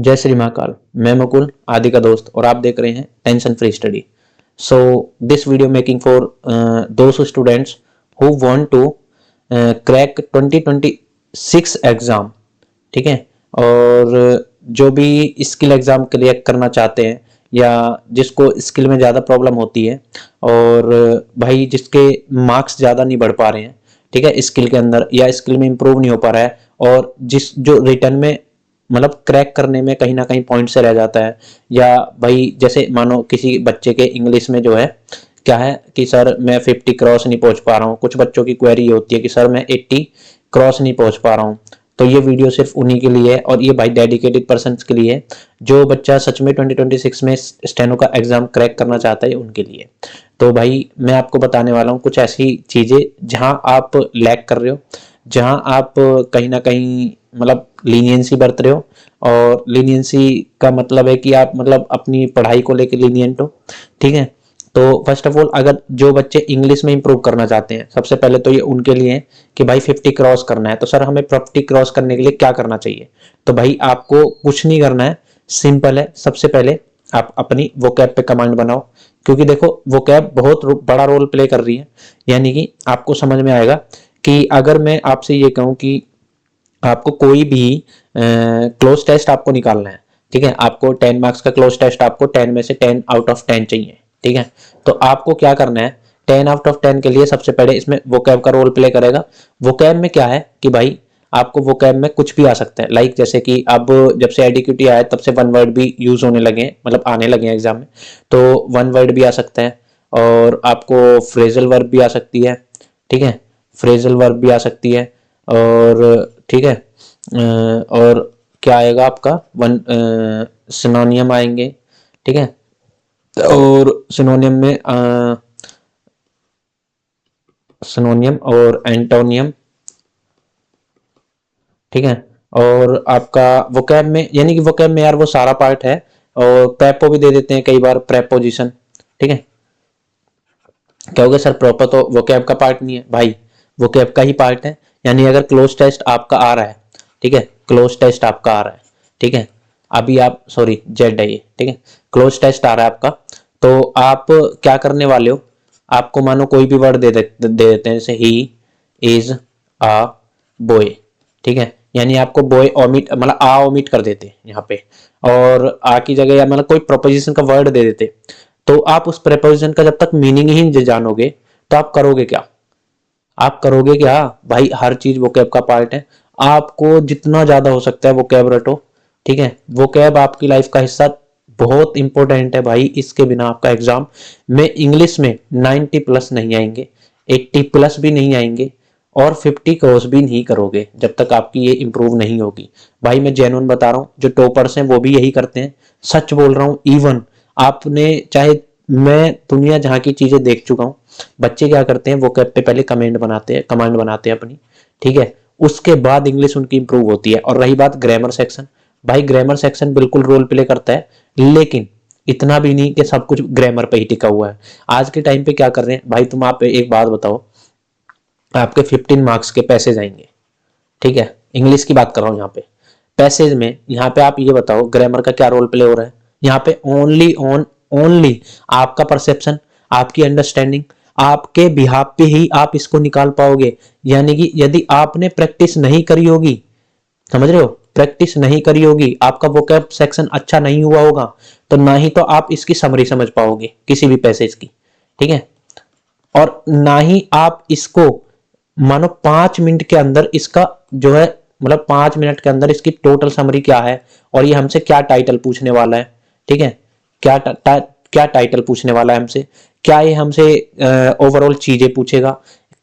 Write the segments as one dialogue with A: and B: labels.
A: जय श्री महाकाल। मैं मुकुल, आदि का दोस्त, और आप देख रहे हैं tension free study. So this video making for those students who want to crack 2026 exam. ठीक है। और जो भी स्किल एग्जाम क्लियर करना चाहते हैं या जिसको स्किल में ज़्यादा प्रॉब्लम होती है और भाई जिसके मार्क्स ज़्यादा नहीं बढ़ पा रहे हैं, ठीक है, स्किल के अंदर या स्किल में इंप्रूव नहीं हो पा रहा है, और जिस जो रिटर्न में मतलब क्रैक करने में कहीं ना कहीं पॉइंट से रह जाता है, या भाई जैसे मानो किसी बच्चे के इंग्लिश में जो है क्या है कि सर मैं 50 क्रॉस नहीं पहुंच पा रहा हूँ। कुछ बच्चों की क्वेरी ये होती है कि सर मैं 80 क्रॉस नहीं पहुंच पा रहा हूँ। तो ये वीडियो सिर्फ उन्हीं के लिए है, और ये भाई डेडिकेटेड पर्सन के लिए है जो बच्चा सच में 2026 में स्टेनो का एग्जाम क्रैक करना चाहता है, उनके लिए। तो भाई मैं आपको बताने वाला हूँ कुछ ऐसी चीजें जहां आप लैग कर रहे हो, जहां आप कहीं ना कहीं मतलब लीनियंसी बरत रहे हो। और लीनियंसी का मतलब है कि आप मतलब अपनी पढ़ाई को लेकर लीनियंट हो। ठीक है। तो फर्स्ट ऑफ ऑल, अगर जो बच्चे इंग्लिश में इंप्रूव करना चाहते हैं, सबसे पहले तो ये उनके लिए है कि भाई 50 क्रॉस करना है। तो सर हमें 50 क्रॉस करने के लिए क्या करना चाहिए? तो भाई आपको कुछ नहीं करना है, सिंपल है। सबसे पहले आप अपनी वोकैब पे कमांड बनाओ, क्योंकि देखो वोकैब बहुत बड़ा रोल प्ले कर रही है। यानी कि आपको समझ में आएगा कि अगर मैं आपसे ये कहूं कि आपको कोई भी क्लोज टेस्ट आपको निकालना है, ठीक है, आपको 10 मार्क्स का क्लोज टेस्ट, आपको 10 में से 10 आउट ऑफ 10 चाहिए। ठीक है। तो आपको क्या करना है, 10 आउट ऑफ 10 के लिए सबसे पहले इसमें वोकैब का रोल प्ले करेगा। वोकैब में क्या है कि भाई आपको वोकैब में कुछ भी आ सकता है, लाइक जैसे कि अब जब से आईडीक्यूटी आया तब से वन वर्ड भी यूज होने लगे हैं, मतलब आने लगे हैं एग्जाम में। तो वन वर्ड भी आ सकता है, और आपको फ्रेजल वर्ब भी आ सकती है। ठीक है, फ्रेजल वर्ब भी आ सकती है। और ठीक है, और क्या आएगा आपका वन सिनोनियम आएंगे। ठीक है। और सिनोनियम में सिनोनियम और एंटोनियम। ठीक है। और आपका वोकैब में, यानी कि वोकैब में यार वो सारा पार्ट है, और प्रेपो भी दे देते हैं कई बार, प्रेपोजिशन। ठीक है। कहोगे सर प्रॉपर तो वोकैब का पार्ट नहीं है, भाई वोकैब का ही पार्ट है। यानी अगर क्लोज टेस्ट आपका आ रहा है, ठीक है, क्लोज टेस्ट आपका आ रहा है, ठीक है, अभी आप सॉरी जेड है ये, ठीक है, क्लोज टेस्ट आ रहा है आपका, तो आप क्या करने वाले हो? आपको मानो कोई भी वर्ड दे देते हैं, जैसे ही इज अ बॉय। ठीक है, यानी आपको बॉय ओमिट मतलब आ ओमिट कर देते यहाँ पे, और आ की जगह या मतलब कोई प्रोपोजिशन का वर्ड दे देते। तो आप उस प्रेपोजिशन का जब तक मीनिंग ही नहीं जानोगे तो आप करोगे क्या? आप करोगे क्या? भाई हर चीज वोकैब का पार्ट है। आपको जितना ज्यादा हो सकता है वोकैब रटो। ठीक है, वोकैब आपकी लाइफ का हिस्सा बहुत इंपॉर्टेंट है भाई। इसके बिना आपका एग्जाम में इंग्लिश में 90 प्लस नहीं आएंगे, 80 प्लस भी नहीं आएंगे, और 50 क्रॉस भी नहीं करोगे जब तक आपकी ये इंप्रूव नहीं होगी। भाई मैं जेन्युइन बता रहा हूँ, जो टॉपर्स हैं वो भी यही करते हैं, सच बोल रहा हूँ। इवन आपने चाहे, मैं दुनिया जहां की चीजें देख चुका हूँ। बच्चे क्या करते हैं, वो कैब पे पहले कमांड बनाते हैं अपनी। ठीक है, उसके बाद इंग्लिश उनकी इंप्रूव होती है। और रही बात ग्रामर सेक्शन, भाई ग्रामर सेक्शन बिल्कुल रोल प्ले करता है, लेकिन इतना भी नहीं कि सब कुछ ग्रामर पे ही टिका हुआ है। आज के टाइम पे क्या कर रहे हैं भाई, तुम आप एक बात बताओ, आपके 15 मार्क्स के पैसेज आएंगे, ठीक है, इंग्लिश की बात कर रहा हूं यहाँ पे। पैसेज में यहाँ पे आप ये बताओ ग्रामर का क्या रोल प्ले हो रहा है? यहाँ पे ओनली आपका परसेप्शन, आपकी अंडरस्टैंडिंग, आपके बिहाफ पे ही आप इसको निकाल पाओगे। यानी कि यदि आपने प्रैक्टिस नहीं करी होगी, समझ रहे हो, प्रैक्टिस नहीं करी होगी, आपका वोकैब सेक्शन अच्छा नहीं हुआ होगा, तो ना ही तो आप इसकी समरी समझ पाओगे किसी भी पैसेज की। ठीक है, और ना ही आप इसको मानो 5 मिनट के अंदर इसका जो है, मतलब 5 मिनट के अंदर इसकी टोटल समरी क्या है, और ये हमसे क्या टाइटल पूछने वाला है। ठीक है, क्या टाइटल पूछने वाला है हमसे, क्या ये हमसे ओवरऑल चीजें पूछेगा,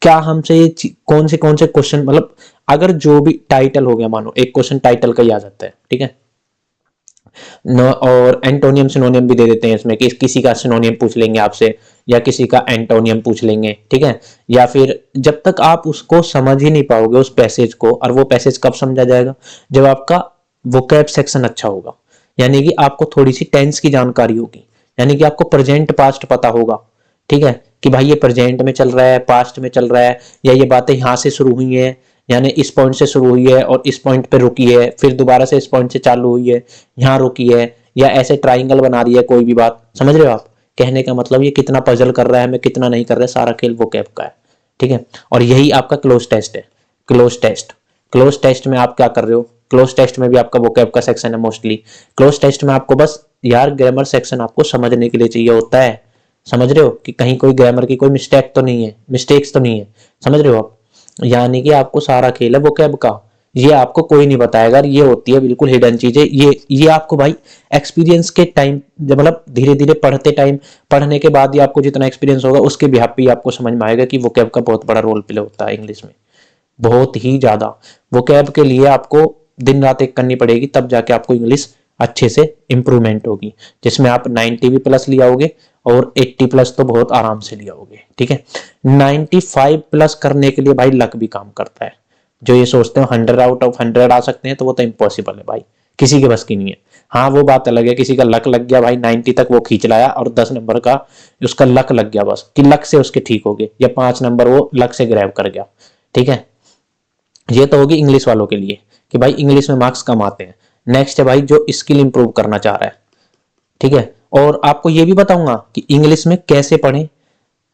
A: क्या हमसे कौन से क्वेश्चन, मतलब अगर जो भी टाइटल हो गया, मानो एक क्वेश्चन टाइटल का ही आ जाता है, ठीक है न, और एंटोनियम सिनोनियम भी दे देते हैं इसमें, कि किसी का सिनोनियम पूछ लेंगे आपसे, या किसी का एंटोनियम पूछ लेंगे। ठीक है, या फिर जब तक आप उसको समझ ही नहीं पाओगे उस पैसेज को, और वो पैसेज कब समझा जाएगा? जब आपका वोकैब सेक्शन अच्छा होगा, यानी कि आपको थोड़ी सी टेंस की जानकारी होगी, यानी कि आपको प्रेजेंट पास्ट पता होगा। ठीक है, कि भाई ये प्रेजेंट में चल रहा है, पास्ट में चल रहा है, या ये बातें यहां से शुरू हुई है, यानी इस पॉइंट से शुरू हुई है और इस पॉइंट पे रुकी है, फिर दोबारा से इस पॉइंट से चालू हुई है, यहाँ रुकी है, या ऐसे ट्राइंगल बना रही है, कोई भी बात, समझ रहे हो आप? कहने का मतलब ये कितना पजल कर रहा है हमें, कितना नहीं कर रहा है, सारा खेल वोकैब का है, ठीक है। और यही आपका क्लोज टेस्ट है। क्लोज टेस्ट में आप क्या कर रहे हो, क्लोज टेस्ट में भी आपका वोकैब का सेक्शन है मोस्टली। क्लोज टेस्ट में आपको बस यार ग्रामर सेक्शन आपको समझने के लिए चाहिए होता है, समझ रहे हो, कि कहीं कोई ग्रामर की कोई मिस्टेक्स तो नहीं है, समझ रहे हो आप? यानी कि आपको सारा खेल है वोकैब का, ये आपको कोई नहीं बताएगा, ये होती है बिल्कुल हिडन चीजें। ये आपको भाई एक्सपीरियंस के टाइम, जब मतलब धीरे धीरे पढ़ने के बाद ही आपको जितना एक्सपीरियंस होगा उसके बिहाफ पे आपको समझ में आएगा कि वोकैब का बहुत बड़ा रोल प्ले होता है इंग्लिश में, बहुत ही ज्यादा। वोकैब के लिए आपको दिन रात एक करनी पड़ेगी, तब जाके आपको इंग्लिश अच्छे से इंप्रूवमेंट होगी, जिसमें आप 90 भी प्लस ले आओगे और 80 प्लस तो बहुत आराम से ले आओगे, ठीक है। 95 प्लस करने के लिए भाई लक भी काम करता है। जो ये सोचते हैं 100 आउट ऑफ 100 आ सकते हैं, तो वो तो इम्पॉसिबल है भाई, किसी के बस की नहीं है। हाँ वो बात अलग है, किसी का लक लग गया भाई 90 तक वो खींच लाया, और 10 नंबर का उसका लक लग गया, बस कि लक से उसके ठीक हो गए, या 5 नंबर वो लक से ग्रैब कर गया, ठीक है। ये तो होगी इंग्लिश वालों के लिए कि भाई इंग्लिश में मार्क्स कम आते हैं। नेक्स्ट है भाई जो स्किल इंप्रूव करना चाह रहा है, ठीक है। और आपको ये भी बताऊंगा कि इंग्लिश में कैसे पढ़ें,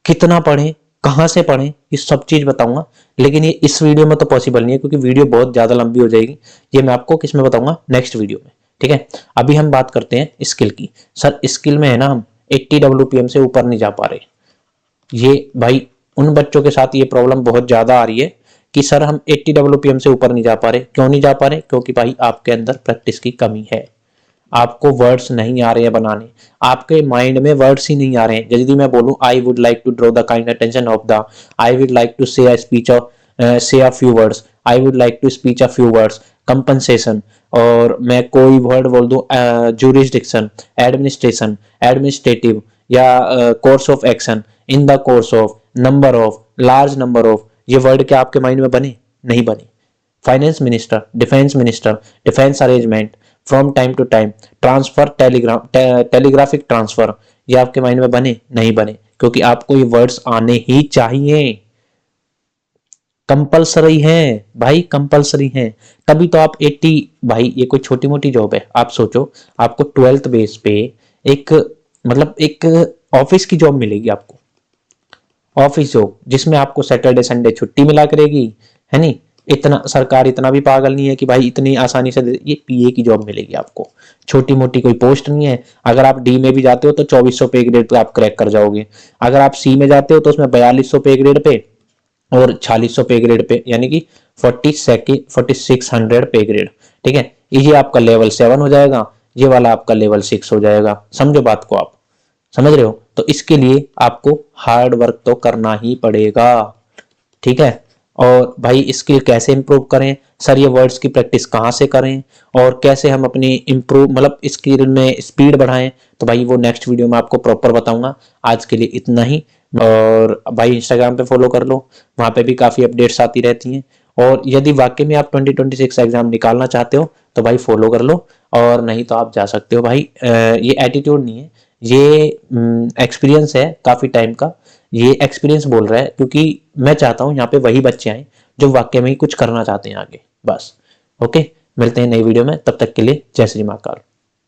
A: कितना पढ़ें, कहां से पढ़ें, ये सब चीज बताऊंगा। लेकिन ये इस वीडियो में तो पॉसिबल नहीं है, क्योंकि वीडियो बहुत ज्यादा लंबी हो जाएगी। ये मैं आपको किस में बताऊंगा, नेक्स्ट वीडियो में, ठीक है। अभी हम बात करते हैं स्किल की। सर स्किल में है ना हम 80 WPM से ऊपर नहीं जा पा रहे। ये भाई उन बच्चों के साथ ये प्रॉब्लम बहुत ज्यादा आ रही है कि सर हम 80 WPM से ऊपर नहीं जा पा रहे। क्यों नहीं जा पा रहे? क्योंकि भाई आपके अंदर प्रैक्टिस की कमी है, आपको वर्ड्स नहीं आ रहे हैं बनाने, आपके माइंड में वर्ड्स ही नहीं आ रहे हैं। यदि मैं बोलूं I would like to draw the kind attention of the, I would like to say a speech of, say a few words, I would like to speech a few words, compensation, और मैं कोई word बोल दूं jurisdiction, administration, administrative, या course of action, in the course of, number of, large number of, ये word क्या आपके mind में बने? नहीं बने। Finance minister, defence arrangement, from time to time, transfer, telegraphic transfer, ये आपके माइंड में बने? नहीं बने, क्योंकि आपको ये वर्ड्स आने ही चाहिए, कंपलसरी है भाई, कंपलसरी है। तभी तो आप 80, भाई ये कोई छोटी मोटी जॉब है? आप सोचो, आपको 12th बेस पे एक मतलब एक ऑफिस की जॉब मिलेगी आपको, ऑफिस जॉब, जिसमें आपको सैटरडे संडे छुट्टी मिला करेगी, है नहीं? इतना सरकार इतना भी पागल नहीं है कि भाई इतनी आसानी से ये पीए की जॉब मिलेगी आपको, छोटी मोटी कोई पोस्ट नहीं है। अगर आप डी में भी जाते हो तो 2400 पे ग्रेड पे आप क्रैक कर जाओगे। अगर आप सी में जाते हो तो उसमें 4200 पे ग्रेड पे और 4600 पे ग्रेड पे, यानी कि 4600 पे ग्रेड, ठीक है। ये आपका लेवल 7 हो जाएगा, ये वाला आपका लेवल 6 हो जाएगा। समझो बात को, आप समझ रहे हो? तो इसके लिए आपको हार्ड वर्क तो करना ही पड़ेगा, ठीक है। और भाई स्किल कैसे इंप्रूव करें सर, ये वर्ड्स की प्रैक्टिस कहाँ से करें, और कैसे हम अपनी इंप्रूव मतलब स्किल में स्पीड बढ़ाएं, तो भाई वो नेक्स्ट वीडियो में आपको प्रॉपर बताऊंगा। आज के लिए इतना ही। और भाई इंस्टाग्राम पे फॉलो कर लो, वहां पे भी काफी अपडेट्स आती रहती हैं। और यदि वाकई में आप 2026 एग्जाम निकालना चाहते हो तो भाई फॉलो कर लो, और नहीं तो आप जा सकते हो भाई। ये एटीट्यूड नहीं है, ये एक्सपीरियंस है काफी टाइम का। ये एक्सपीरियंस बोल रहा है, क्योंकि मैं चाहता हूं यहाँ पे वही बच्चे आए जो वाकई में ही कुछ करना चाहते हैं आगे, बस। ओके, मिलते हैं नई वीडियो में, तब तक के लिए जय श्री महाकाल।